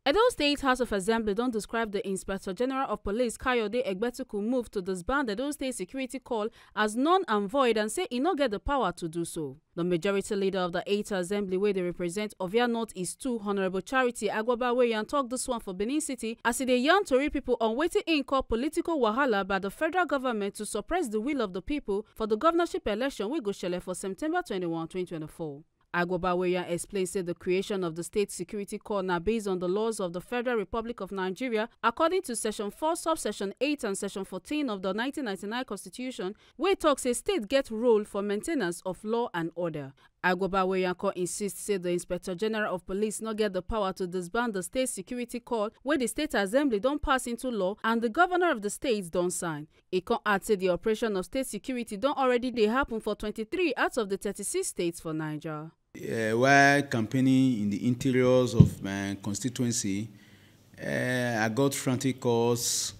Edo State House of Assembly don describe the Inspector General of Police Kayode Egbetokun move to disband Edo State Security Corps as null and void and say e no get the power to do so. The majority leader of the Edo Assembly wey dey represent Ovia North East 2, Honourable Charity Agbabaweyan tok dis one for Benin City as e dey yarn tori pipo on wetin im call political wahala by the federal government to suppress the will of the people for the governorship election wey go shele for September 21, 2024. Agbabaweyan explained say the creation of the State Security Corps na based on the laws of the Federal Republic of Nigeria according to Section 4, Subsection 8 and Section 14 of the 1999 Constitution, wey tok say state get role for maintenance of law and order. Agbabaweyan insist say the Inspector General of Police no get the power to disband the State Security Corps wey the State Assembly don pass into law and the governor of the state don sign. E add say the operation of state security don already dey happen for 23 out of the 36 states for Nigeria. While campaigning in the interiors of my constituency, I got frantic calls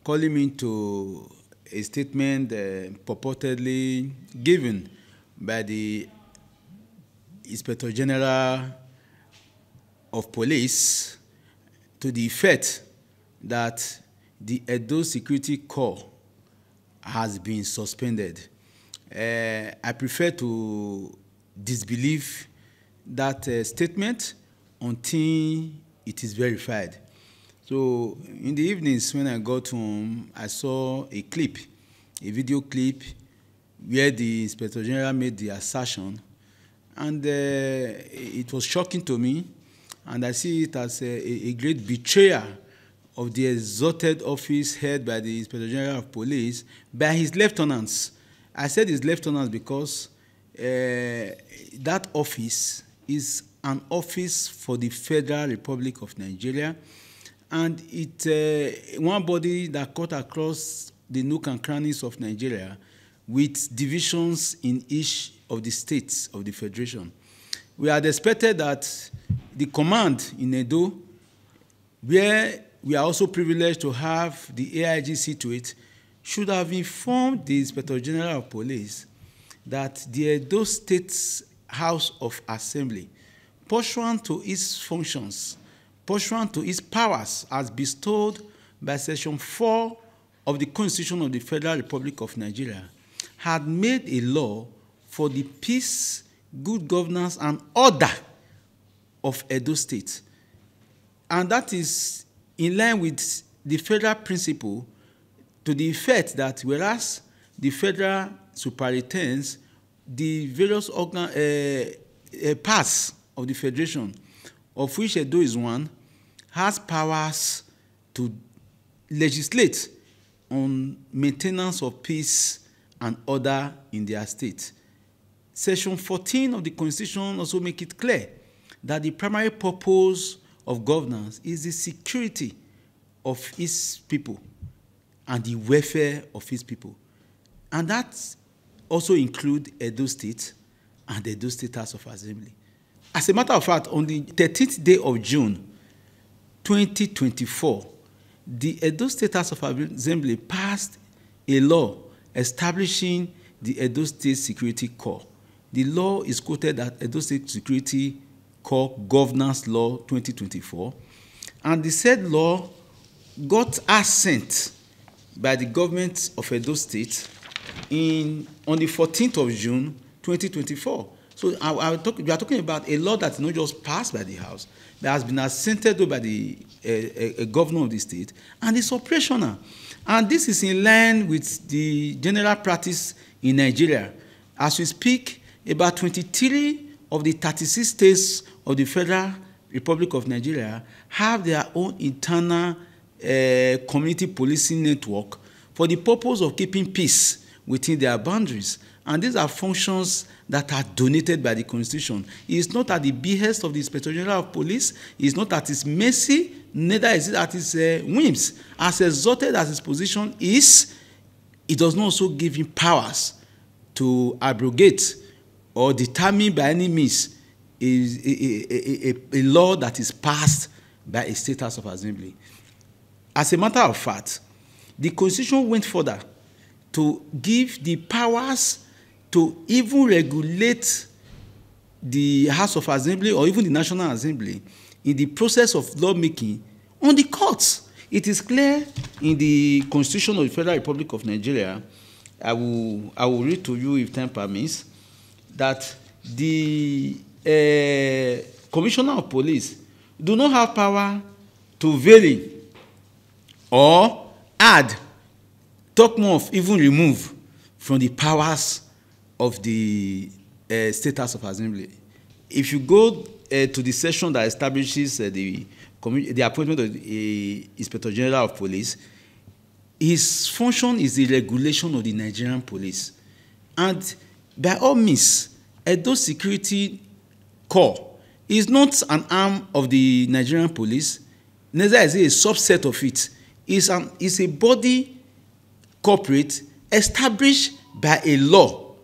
calling me to a statement purportedly given by the Inspector General of Police to the effect that the Edo Security Corps has been suspended. I prefer to disbelieve that statement until it is verified. So in the evenings when I got home, I saw a clip, a video clip where the Inspector General made the assertion, and it was shocking to me, and I see it as a great betrayal of the exalted office held by the Inspector General of Police by his lieutenants. I said his lieutenants because that office is an office for the Federal Republic of Nigeria, and it's one body that cut across the nook and crannies of Nigeria with divisions in each of the states of the Federation. We had expected that the command in Edo, where we are also privileged to have the AIG situate, should have informed the Inspector General of Police that the Edo State House of Assembly, pursuant to its functions, pursuant to its powers as bestowed by Section 4 of the Constitution of the Federal Republic of Nigeria, had made a law for the peace, good governance, and order of Edo State. And that is in line with the federal principle to the effect that whereas the federal superintends the various parts of the Federation, of which Edo is one, has powers to legislate on maintenance of peace and order in their state. Section 14 of the Constitution also makes it clear that the primary purpose of governance is the security of its people and the welfare of its people. And that also includes Edo State and the Edo State House of Assembly. As a matter of fact, on the 13th day of June, 2024, the Edo State House of Assembly passed a law establishing the Edo State Security Corps. The law is quoted as Edo State Security Corps Governance Law 2024, and the said law got assent by the government of Edo State on the 14th of June 2024. So we are talking about a law that is not just passed by the House, that has been assented by the governor of the state, and it's operational. And this is in line with the general practice in Nigeria. As we speak, about 23 of the 36 states of the Federal Republic of Nigeria have their own internal community policing network for the purpose of keeping peace within their boundaries. And these are functions that are donated by the Constitution. It is not at the behest of the Inspector General of Police. It is not at his mercy, neither is it at his whims. As exalted as his position is, it does not also give him powers to abrogate or determine by any means a law that is passed by a State House of Assembly. As a matter of fact, the Constitution went further to give the powers to even regulate the House of Assembly or even the National Assembly in the process of lawmaking on the courts. It is clear in the Constitution of the Federal Republic of Nigeria, I will read to you if time permits, that the Commissioner of Police do not have power to vary or add, talk more of even remove from the powers of the State House of Assembly. If you go to the section that establishes the appointment of the Inspector General of Police, his function is the regulation of the Nigerian police. And by all means, Edo Security Corps is not an arm of the Nigerian police, neither is it a subset of it. It's a body corporate established by a law.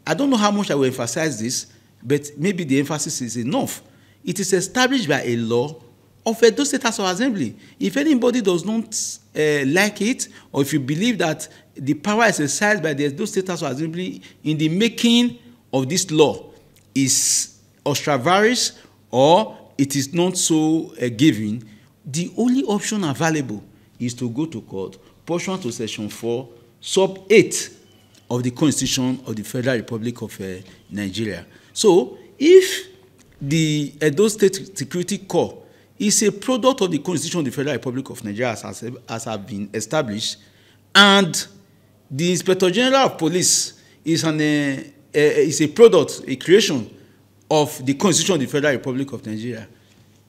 I don't know how much I will emphasize this, but maybe the emphasis is enough. It is established by a law of Edo State House of Assembly. If anybody does not like it, or if you believe that the power exercised by the Edo State House of Assembly in the making of this law is ultra-various or it is not so given, the only option available is to go to court pursuant to Section 4, Sub 8 of the Constitution of the Federal Republic of Nigeria. So, if the Edo State Security Corps is a product of the Constitution of the Federal Republic of Nigeria as have been established, and the Inspector General of Police is a product, a creation of the Constitution of the Federal Republic of Nigeria,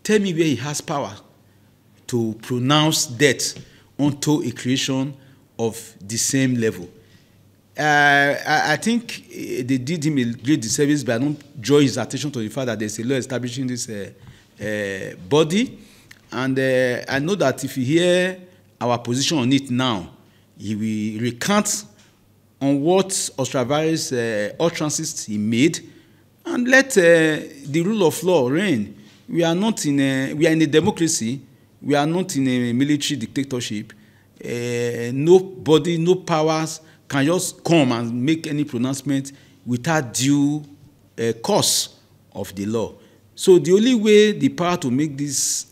tell me where he has power to pronounce death onto a creation of the same level. I think they did him a great disservice by not drawing his attention to the fact that there's a law establishing this body. And I know that if you hear our position on it now, he will recant on what ultra-various utterances he made and let the rule of law reign. We are in a democracy. We are not in a military dictatorship. Nobody, no powers can just come and make any pronouncement without due course of the law. So the only way the power to make this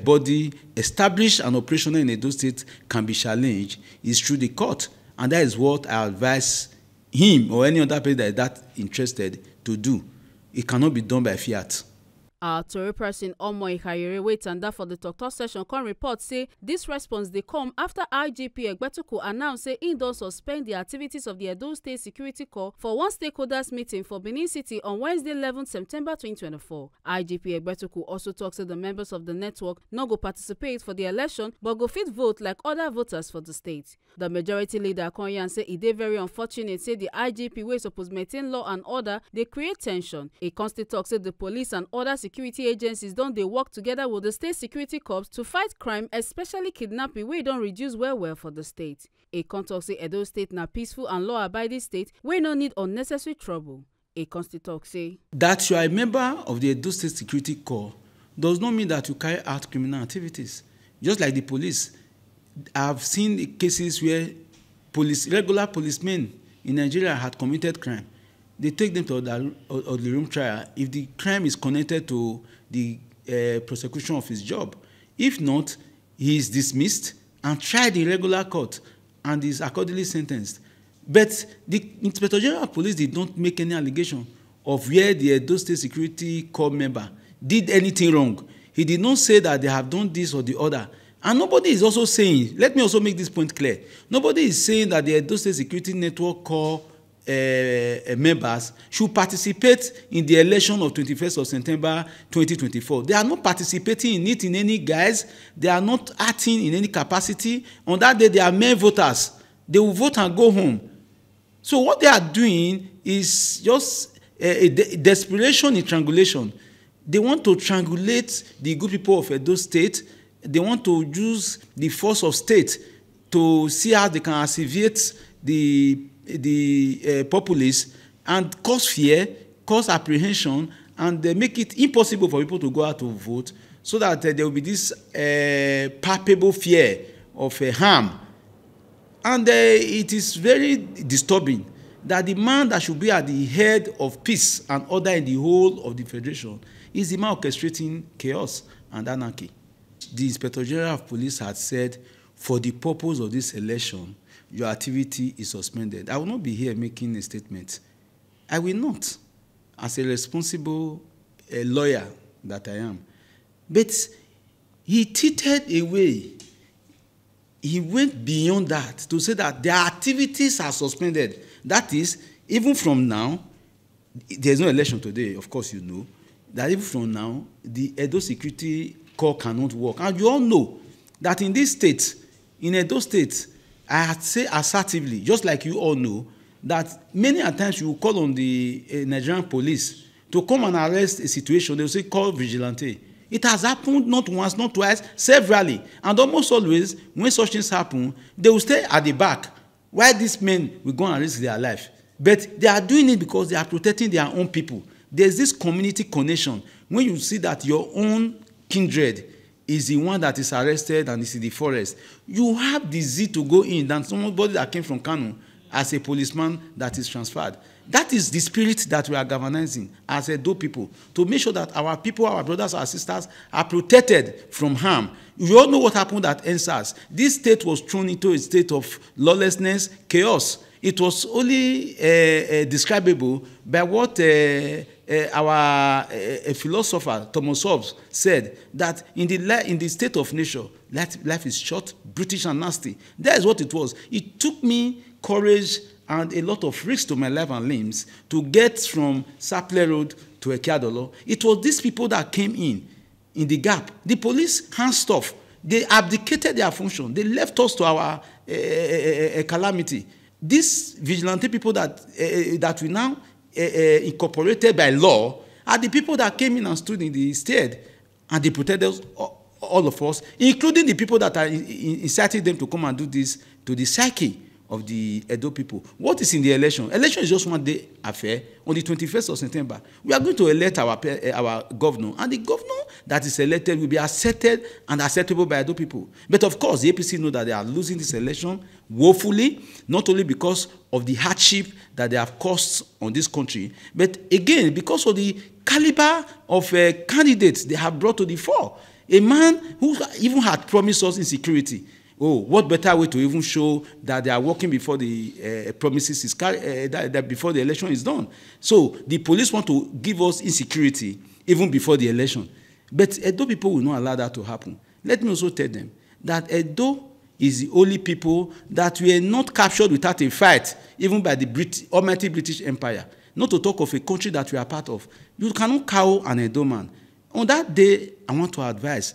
body established and operational in Edo State can be challenged is through the court. And that is what I advise him or any other person that is that interested to do. It cannot be done by fiat. Our Tory person Omo Ikayere wait and that for the talk session can report say this response they come after IGP Egbetokun announced say he don suspend the activities of the Edo State Security Corps for one stakeholders meeting for Benin City on Wednesday 11 September 2024. IGP Egbetokun also talks to the members of the network no go participate for the election but go fit vote like other voters for the state. The majority leader Konyan say it dey very unfortunate say the IGP wey suppose maintain law and order they create tension. A constant talk say the police and other security agencies don dey work together with the state security corps to fight crime, especially kidnapping wey don reduce well for the state. A con talk say Edo State na peaceful and law-abiding state wey no need unnecessary trouble. A constant talk say that you are a member of the Edo State Security Corps does not mean that you carry out criminal activities. Just like the police, I've seen cases where regular policemen in Nigeria had committed crime. They take them to the room trial if the crime is connected to the prosecution of his job. If not, he is dismissed and tried in regular court and is accordingly sentenced. But the Inspector General of Police did not make any allegation of where the Edo State Security Corps member did anything wrong. He did not say that they have done this or the other. And nobody is also saying, let me also make this point clear, nobody is saying that the Edo State Security Network Corps members should participate in the election of 21st of September 2024. They are not participating in it in any guise. They are not acting in any capacity. On that day, they are mere voters. They will vote and go home. So what they are doing is just a desperation in triangulation. They want to triangulate the good people of Edo State. They want to use the force of state to see how they can alleviate the populace and cause fear, cause apprehension, and make it impossible for people to go out to vote, so that there will be this palpable fear of harm. And it is very disturbing that the man that should be at the head of peace and order in the whole of the federation is the man orchestrating chaos and anarchy. The Inspector General of Police had said, for the purpose of this election, your activity is suspended. I will not be here making a statement. I will not, as a responsible lawyer that I am. But he tilted away. He went beyond that to say that their activities are suspended. That is, even from now, there's no election today, of course you know, that even from now, the Edo Security Corps cannot work. And you all know that in this state, in Edo State, I had say assertively, just like you all know, that many a times you will call on the Nigerian police to come and arrest a situation, they will say, call vigilante. It has happened not once, not twice, severally. And almost always, when such things happen, they will stay at the back, while these men will go and risk their life. But they are doing it because they are protecting their own people. There's this community connection. When you see that your own kindred is the one that is arrested and is in the forest, you have the zeal to go in than somebody that came from Kano as a policeman that is transferred. That is the spirit that we are galvanizing as Edo people, to make sure that our people, our brothers, our sisters are protected from harm. You all know what happened at NSAS. This state was thrown into a state of lawlessness, chaos. It was only describable by what our philosopher Thomas Hobbes said, that in the state of nature, life is short, brutish, and nasty. That is what it was. It took me courage and a lot of risk to my life and limbs to get from Saple Road to Ekeadolo. It was these people that came in the gap. The police hands off. They abdicated their function. They left us to our calamity. These vigilante people that we now incorporated by law are the people that came in and stood in the stead, and they protected us, all of us, including the people that are inciting them to come and do this to the psyche of the Edo people. What is in the election? Election is just one day affair. On the 21st of September, we are going to elect our governor, and the governor that is elected will be accepted and acceptable by Edo people. But of course, the APC know that they are losing this election woefully, not only because of the hardship that they have caused on this country, but again, because of the caliber of candidates they have brought to the fore. A man who even had promised us insecurity. Oh, what better way to even show that they are working before the promises is that before the election is done? So the police want to give us insecurity even before the election. But Edo people will not allow that to happen. Let me also tell them that Edo is the only people that were not captured without a fight, even by the almighty British Empire. Not to talk of a country that we are part of. You cannot cow an Edo man. On that day, I want to advise,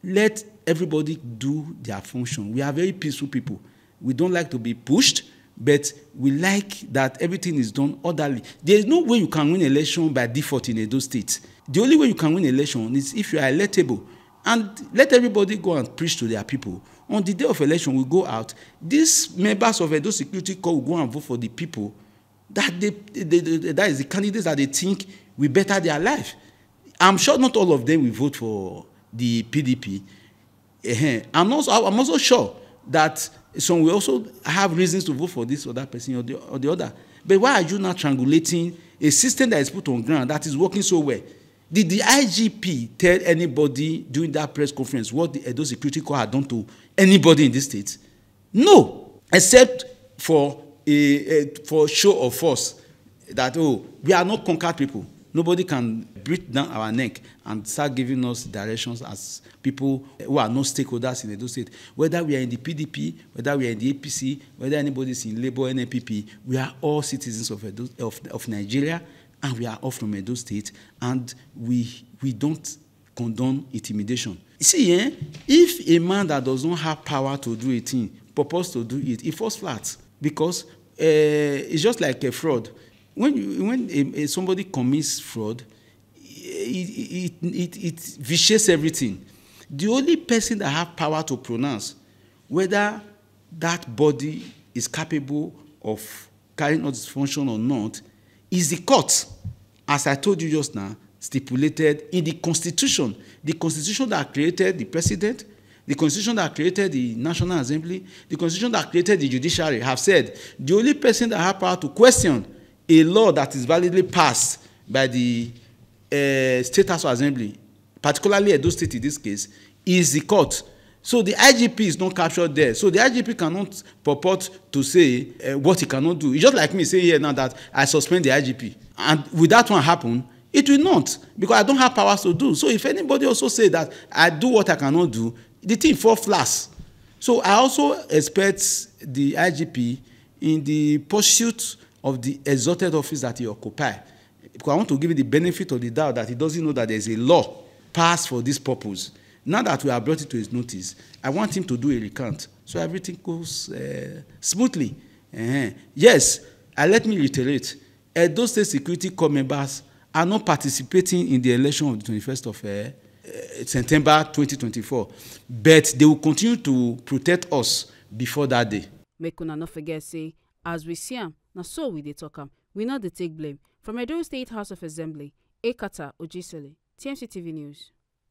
let everybody do their function. We are very peaceful people. We don't like to be pushed, but we like that everything is done orderly. There is no way you can win an election by default in Edo State. The only way you can win an election is if you are electable. And let everybody go and preach to their people. On the day of election, we go out. These members of Edo Security Corps will go and vote for the people that that is the candidates that they think will better their life. I'm sure not all of them will vote for the PDP. I'm also sure that some will also have reasons to vote for this or that person or the other. But why are you not triangulating a system that is put on ground that is working so well? Did the IGP tell anybody during that press conference what the Edo Security Corps had done to anybody in this state? No, except for show of force that, oh, we are not conquered people. Nobody can breathe down our neck and start giving us directions as people who are not stakeholders in Edo State. Whether we are in the PDP, whether we are in the APC, whether anybody is in Labour, NPP, we are all citizens of Nigeria, and we are all from Edo State, and we don't condone intimidation. You see, if a man that does not have power to do a thing purposes to do it, it falls flat, because it's just like a fraud. When somebody commits fraud, it vitiates everything. The only person that has power to pronounce whether that body is capable of carrying out its function or not is the court, as I told you just now, stipulated in the Constitution. The Constitution that created the president, the Constitution that created the National Assembly, the Constitution that created the judiciary have said the only person that has power to question a law that is validly passed by the State House of Assembly particularly Edo State in this case, is the court. So the IGP is not captured there. So the IGP cannot purport to say what he cannot do. It's just like me saying here now that I suspend the IGP. And will that one happen? It will not, because I don't have powers to do. So if anybody also say that I do what I cannot do, the thing falls flat. So I also expect the IGP in the pursuit of the exalted office that he occupies, because I want to give him the benefit of the doubt that he doesn't know that there is a law passed for this purpose. Now that we have brought it to his notice, I want him to do a recount so everything goes smoothly. Yes, let me reiterate, those state security corps members are not participating in the election of the 21st of September 2024, but they will continue to protect us before that day. Make una not forget, say, as we see am, na so we dey talk am. We not dey take blame. From Edo State House of Assembly, Ekata Ojisele, TMC TV News.